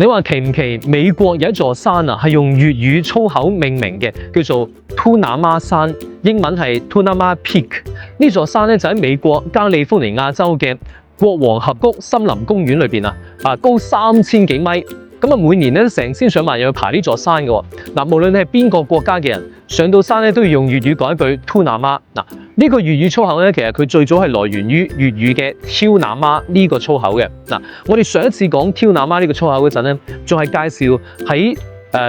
你話奇唔奇？美國有一座山啊，係用粵語粗口命名嘅，叫做 Tunama 山，英文係 Tunama Peak。呢座山咧就喺美國加利福尼亞州嘅國王峽谷森林公園裏邊啊，高3000幾米。咁啊，每年咧成千上萬人去爬呢座山嘅喎。嗱，無論你係邊個國家嘅人，上到山咧都要用粵語講一句 Tunama。嗱，呢個粵語粗口咧，其實佢最早係來源於粵語嘅挑那媽呢個粗口嘅。嗱，我哋上一次講挑那媽呢個粗口嗰陣咧，仲係介紹喺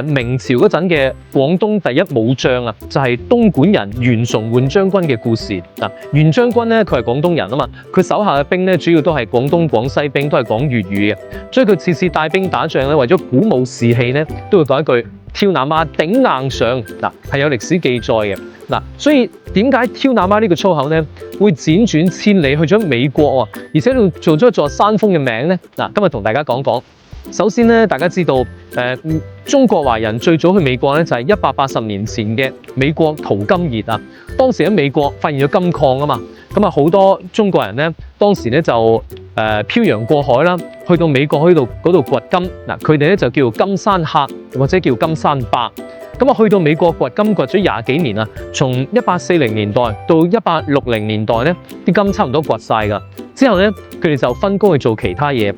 明朝嗰陣嘅廣東第一武將啊，就係東莞人袁崇煥將軍嘅故事。嗱，袁將軍咧佢係廣東人啊嘛，佢手下嘅兵咧主要都係廣東廣西兵，都係講粵語嘅，所以佢次次帶兵打仗咧，為咗鼓舞士氣咧，都會講一句挑那媽頂硬上。嗱，係有歷史記載嘅。嗱，所以點解挑那媽呢個粗口咧會輾轉千里去咗美國喎，而且仲做咗一座山峰嘅名咧？嗱，今日同大家講講。首先咧，大家知道中國華人最早去美國咧就係180年前嘅美國淘金熱啊。當時喺美國發現咗金礦啊嘛，咁啊好多中國人咧當時咧就漂洋過海啦，去到美國嗰度掘金。嗱，佢哋咧就叫金山客或者叫金山伯。咁啊去到美國掘金掘咗20幾年啊，從1840年代到1860年代咧，啲金差唔多掘晒㗎。之後咧佢哋就分工去做其他嘢。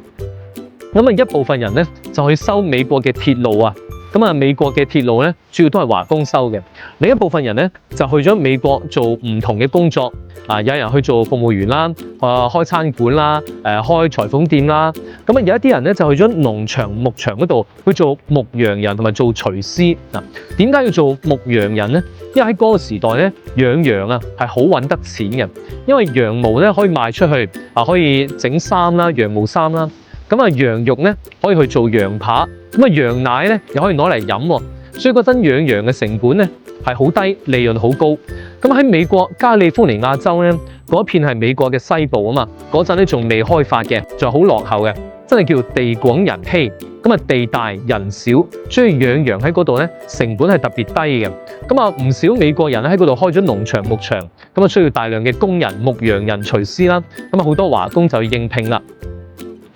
咁啊，一部分人咧就去修美國嘅鐵路啊，咁啊美國嘅鐵路咧主要都係華工修嘅。另一部分人咧就去咗美國做唔同嘅工作啊，有人去做服務員啦，開餐館啦，開裁縫店啦。咁啊有一啲人咧就去咗農場牧場嗰度去做牧羊人同埋做廚師。嗱，點解要做牧羊人咧？因為喺嗰個時代咧養羊啊係好揾得錢嘅，因為羊毛咧可以賣出去啊，可以整衫啦，羊毛衫啦。咁啊，羊肉咧可以去做羊扒，咁啊羊奶咧又可以攞嚟飲喎，所以嗰陣養羊嘅成本咧係好低，利潤好高。咁喺美國加利福尼亞州咧，嗰片係美國嘅西部啊嘛，嗰陣咧仲未開發嘅，仲係好落後嘅，真係叫地廣人稀。咁啊地大人少，所以養羊喺嗰度咧成本係特別低嘅。咁啊唔少美國人喺嗰度開咗農場牧場，咁啊需要大量嘅工人、牧羊人、廚師啦，咁啊好多華工就去應聘啦。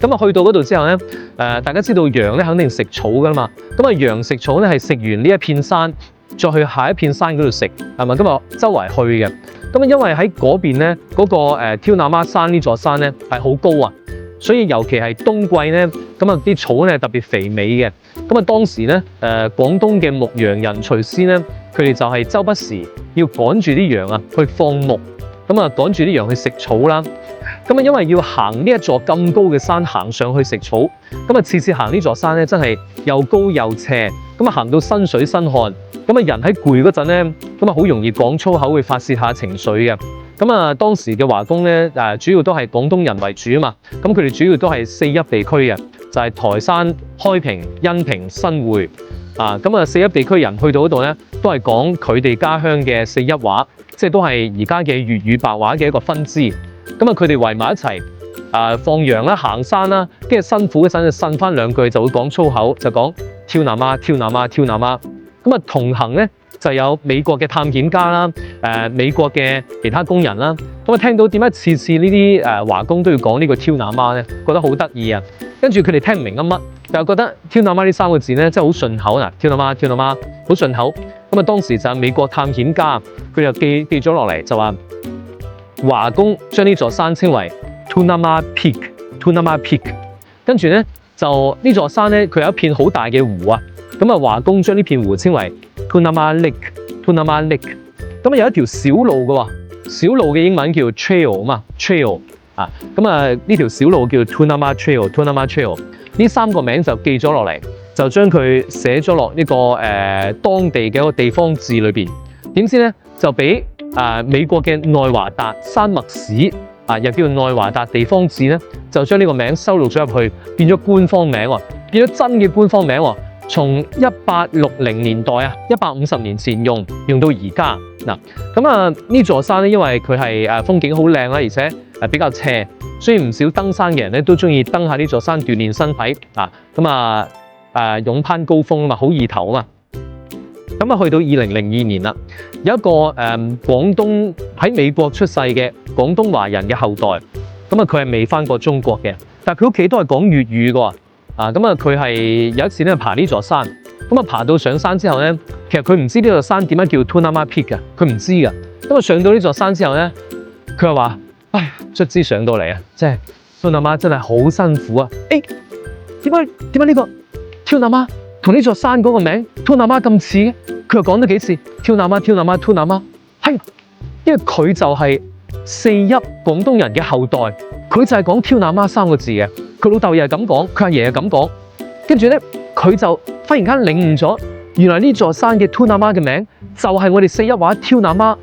咁啊，去到嗰度之後咧，大家知道羊咧肯定食草噶嘛。咁啊，羊食草咧係食完呢一片山，再去下一片山嗰度食，係咪？咁啊，周圍去嘅。咁啊，因為喺嗰邊咧，嗰個挑那媽山呢座山咧係好高啊，所以尤其係冬季咧，咁啊啲草咧特別肥美嘅。咁啊，當時咧，廣東嘅牧羊人、廚師咧，佢哋就係周不時要趕住啲羊啊去放牧，咁啊趕住啲羊去食草啦。咁啊，因為要行呢一座咁高嘅山行上去食草，咁啊次次行呢座山咧真係又高又斜，咁啊行到身水身汗，咁啊人喺攰嗰陣咧，咁啊好容易講粗口，會發泄下情緒嘅。咁啊當時嘅華工咧，主要都係廣東人為主啊嘛，咁佢哋主要都係四邑地區嘅，就係台山、開平、恩平、新會啊。咁啊四邑地區人去到嗰度咧，都係講佢哋家鄉嘅四邑話，即係都係而家嘅粵語白話嘅一個分支。咁啊，佢哋圍埋一齊放羊啦、行山啦，跟住辛苦嗰陣就呻翻兩句，就會講粗口，就講挑那媽、挑那媽、挑那媽。咁啊，同行咧就有美國嘅探險家啦，美國嘅其他工人啦。咁啊，聽到點解次次呢啲華工都要講呢個挑那媽咧，覺得好得意啊！跟住佢哋聽唔明乜，但係覺得挑那媽呢3個字咧真係好順口嗱，挑那媽、挑那媽好順口。咁啊，當時就係美國探險家，佢就記咗落嚟，就話華工將呢座山稱為 Tunama Peak，Tunama Peak。跟住咧就呢座山咧，佢有一片好大嘅湖啊。咁啊，華工將呢片湖稱為 Tunama Lake，Tunama Lake。咁啊有一條小路嘅喎，小路嘅英文叫 trail 啊嘛 ，trail 啊。咁啊呢條小路叫 Tunama Trail，Tunama Trail。呢3個名就記咗落嚟，就將佢寫咗落呢個當地嘅一個地方志裏邊。點知咧就俾美國嘅內華達山脈史又叫內華達地方志咧，就將呢個名收錄咗入去，變咗官方名喎，變咗真嘅官方名喎。從1860年代150年前用到而家嗱。咁啊呢座山咧，因為佢係風景好靚啦，而且比較斜，所以唔少登山嘅人咧都中意登下呢座山鍛鍊身體啊。咁啊勇攀高峰啊嘛，好意頭啊嘛。咁啊，去到2002年啦，有一個廣東喺美國出世嘅廣東華人嘅後代，咁啊佢係未返過中國嘅，但係佢屋企都係講粵語嘅喎，咁啊，佢係有一次咧爬呢座山，咁啊爬到上山之後咧，其實佢唔知呢座山點解叫 Turnama Peak 嘅，佢唔知㗎。咁啊上到呢座山之後咧，佢又話：唉，卒之上到嚟啊，即係 Turnama真係好辛苦啊！誒，點解呢個 Turnama 同呢座山嗰個名 Turnama 咁似嘅？佢又講咗幾次 Turnama，係，因為佢就係41廣東人嘅後代，佢就係講 Turnama 3個字嘅。佢老豆又係咁講，佢阿爺又咁講，跟住咧佢就忽然間領悟咗，原來呢座山嘅 Turnama 嘅名就係我哋41話 Turnama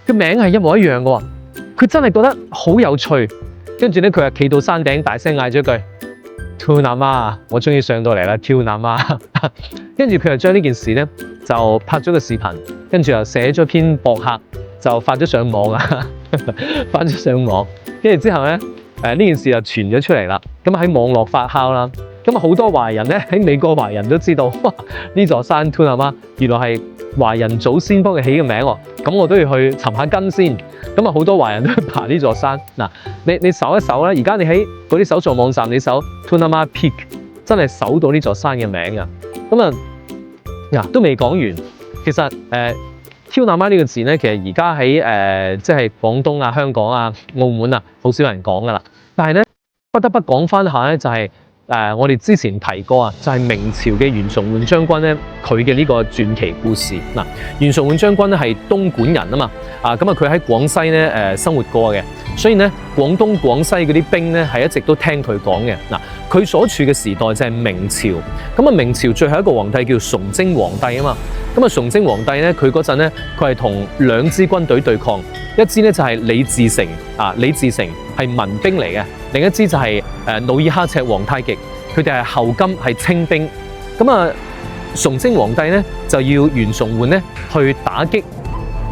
嘅名係一模一樣嘅喎。佢真係覺得好有趣，跟住咧佢就企到山頂大聲嗌咗一句 Turnama， 我終於上到嚟啦 Turnama。跟住佢就將呢件事咧就拍咗個視頻，跟住又寫咗篇博客就發咗上網啊，發咗上網，跟住之後咧。呢件事就傳咗出嚟啦，咁喺網絡發酵啦，咁好多華人咧喺美國華人都知道，哇！呢座山 Turnama 原來係華人祖先幫佢起嘅名喎，咁我都要去尋下根先。咁啊好多華人都去爬呢座山。嗱，你搜一搜啦，而家你喺嗰啲搜索網站你搜 Turnama Peak， 真係搜到呢座山嘅名㗎。咁啊，都未講完，其實Turnama 呢個字咧，其實而家喺即係廣東啊、香港啊、澳門啊，好少人講噶啦。但係咧，不得不講翻下咧，就係我哋之前提過啊，就係明朝嘅袁崇煥將軍咧，佢嘅呢個傳奇故事。嗱，袁崇煥將軍咧係東莞人啊嘛，咁啊佢喺廣西咧生活過嘅，所以咧廣東、廣西嗰啲兵咧係一直都聽佢講嘅。嗱，佢所處嘅時代就係明朝，咁啊明朝最後一個皇帝叫崇禎皇帝啊嘛。咁啊，崇禎皇帝咧，佢嗰陣咧，佢係同兩支軍隊對抗，一支咧就係李自成，李自成係民兵嚟嘅，另一支就係努爾哈赤、皇太極，佢哋係後金，係清兵。咁啊，崇禎皇帝咧就要袁崇煥咧去打擊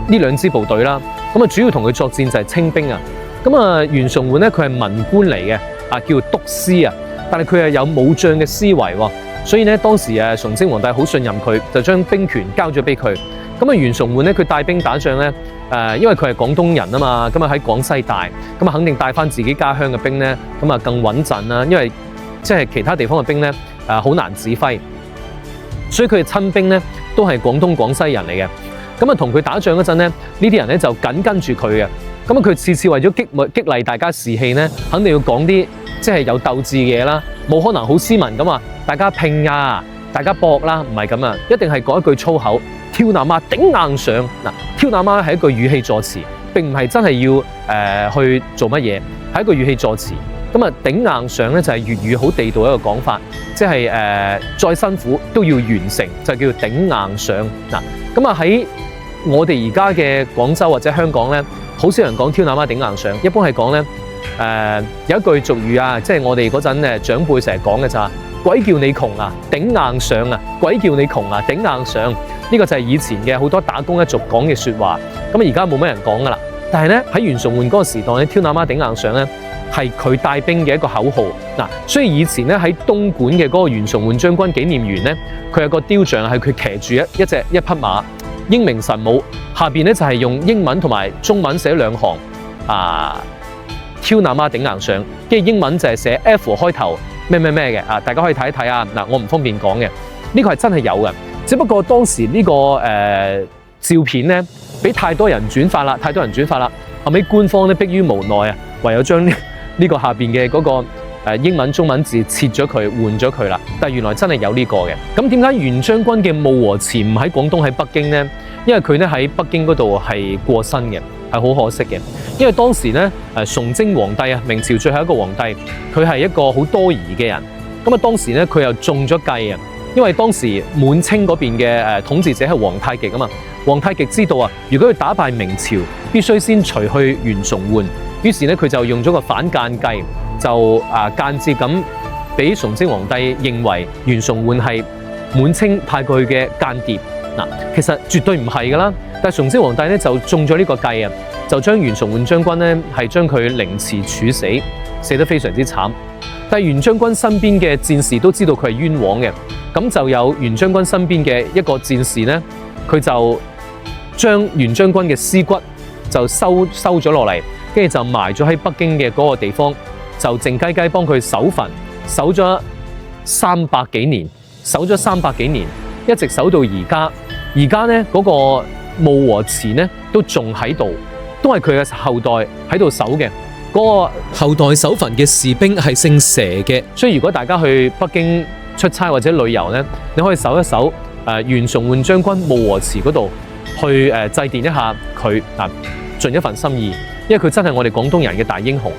呢兩支部隊啦。咁啊，主要同佢作戰就係清兵啊。咁啊，袁崇煥咧佢係文官嚟嘅，叫督師啊，但係佢係有武將嘅思維喎。所以咧，當時崇禎皇帝好信任佢，就將兵權交咗俾佢。咁啊，袁崇煥咧，佢帶兵打仗咧，因為佢係廣東人啊嘛，咁啊喺廣西大，咁啊肯定帶翻自己家鄉嘅兵咧，咁啊更穩陣啦。因為即係其他地方嘅兵咧，好難指揮，所以佢嘅親兵咧都係廣東、廣西人嚟嘅。咁啊，同佢打仗嗰陣咧，呢啲人咧就緊跟住佢嘅。咁啊，佢次次為咗激勵大家士氣咧，肯定要講啲即係有鬥志嘅嘢啦，冇可能好斯文咁啊！大家拼啊，大家搏啦，唔係咁啊，一定係講一句粗口，Turnama頂硬上。嗱，Turnama係一句語氣助詞，並唔係真係要去做乜嘢，係一個語氣助詞。咁啊，頂硬上咧就係粵語好地道一個講法，即係再辛苦都要完成，就叫頂硬上。嗱，咁啊喺我哋而家嘅廣州或者香港咧，好少人講 Turnama 頂硬上，一般係講咧有一句俗語啊，即係我哋嗰陣長輩成日講嘅咋。鬼叫你窮啊，頂硬上啊！鬼叫你窮啊，頂硬上。呢個就係以前嘅好多打工一族講嘅説話。咁而家冇乜人講噶啦。但係咧喺袁崇煥嗰個時代咧，Turnama 頂硬上咧係佢帶兵嘅一個口號。嗱，所以以前咧喺東莞嘅嗰個袁崇煥將軍紀念園咧，佢有個雕像係佢騎住一匹馬，英明神武，下邊咧就係用英文同埋中文寫兩行Turnama 頂硬上，跟住英文就係寫 F 開頭。咩嘅大家可以睇一睇啊！嗱，我唔方便講嘅，呢個係真係有嘅，只不過當時呢個照片咧，俾太多人轉發啦，後尾官方咧迫於無奈啊，唯有將呢個下邊嘅嗰個英文、中文字切咗佢，換咗佢啦。但係原來真係有呢個嘅。咁點解袁將軍嘅墓和祠唔喺廣東喺北京咧？因為佢咧喺北京嗰度係過身嘅。係好可惜嘅，因為當時咧崇禎皇帝啊，明朝最後一個皇帝，佢係一個好多疑嘅人。咁啊，當時咧佢又中咗計啊，因為當時滿清嗰邊嘅統治者係皇太極啊嘛。皇太極知道啊，如果佢打敗明朝，必須先除去袁崇煥。於是咧佢就用咗個反間計，就間接咁俾崇禎皇帝認為袁崇煥係滿清派過去嘅間諜。嗱，其實絕對唔係㗎啦。但係崇禎皇帝咧就中咗呢個計啊，就將袁崇煥將軍咧係將佢凌遲處死，死得非常之慘。但係袁將軍身邊嘅戰士都知道佢係冤枉嘅，咁就有袁將軍身邊嘅一個戰士咧，佢就將袁將軍嘅屍骨就收咗落嚟，跟住就埋咗喺北京嘅嗰個地方，就靜雞雞幫佢守墳，守咗300幾年，守咗300幾年，一直守到而家。而家咧嗰個墓和祠咧都仲喺度，都係佢嘅後代喺度守嘅。嗰個後代守墳嘅士兵係姓佘嘅，所以如果大家去北京出差或者旅遊咧，你可以搜一搜袁崇煥將軍墓和祠嗰度去祭奠一下佢，盡一份心意，因為佢真係我哋廣東人嘅大英雄。